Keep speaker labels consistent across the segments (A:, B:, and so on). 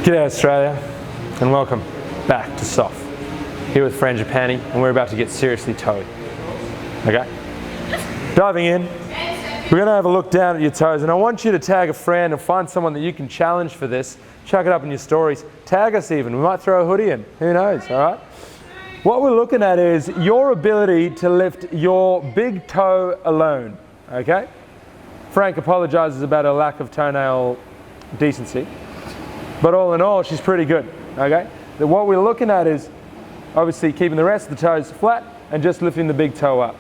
A: G'day Australia, and welcome back to SOF. Here with Frangipani, and we're about to get seriously toed. Okay? Diving in, we're going to have a look down at your toes, and I want you to tag a friend and find someone that you can challenge for this. Chuck it up in your stories. Tag us even. We might throw a hoodie in. Who knows, all right? What we're looking at is your ability to lift your big toe alone, okay? Frank apologizes about her lack of toenail decency, but all in all, she's pretty good, okay? What we're looking at is obviously keeping the rest of the toes flat and just lifting the big toe up.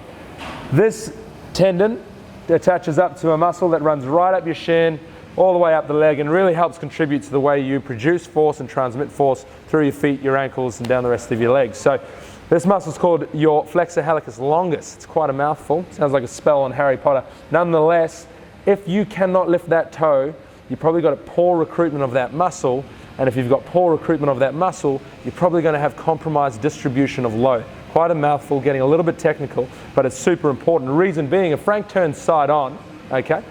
A: This tendon attaches up to a muscle that runs right up your shin, all the way up the leg, and really helps contribute to the way you produce force and transmit force through your feet, your ankles, and down the rest of your legs. So this muscle is called your flexor hallucis longus. It's quite a mouthful. Sounds like a spell on Harry Potter. Nonetheless, if you cannot lift that toe, you've probably got a poor recruitment of that muscle, and if you've got poor recruitment of that muscle, you're probably going to have compromised distribution of load. Quite a mouthful, getting a little bit technical, but it's super important. The reason being, if Frank turns side on, okay,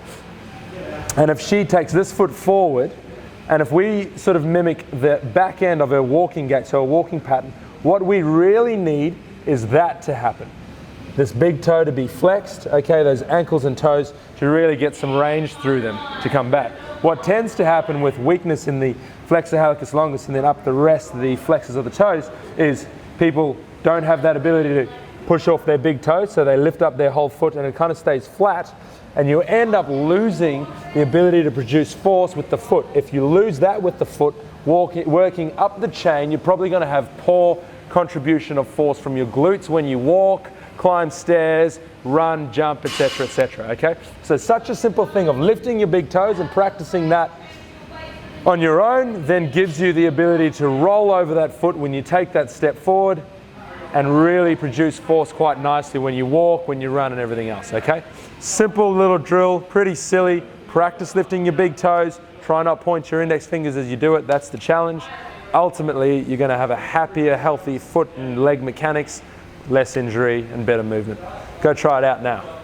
A: and if she takes this foot forward, and if we sort of mimic the back end of her walking gait, so a walking pattern, what we really need is that to happen. This big toe to be flexed, okay, those ankles and toes to really get some range through them to come back. What tends to happen with weakness in the flexor hallucis longus and then up the rest of the flexors of the toes is people don't have that ability to push off their big toe, so they lift up their whole foot and it kind of stays flat, and you end up losing the ability to produce force with the foot. If you lose that with the foot, working up the chain, you're probably going to have poor contribution of force from your glutes when you walk, climb stairs, run, jump, etc., okay? So such a simple thing of lifting your big toes and practicing that on your own then gives you the ability to roll over that foot when you take that step forward and really produce force quite nicely when you walk, when you run, and everything else, okay? Simple little drill, pretty silly. Practice lifting your big toes. Try not point your index fingers as you do it. That's the challenge. Ultimately, you're going to have a happier, healthy foot and leg mechanics, less injury, and better movement. Go try it out now.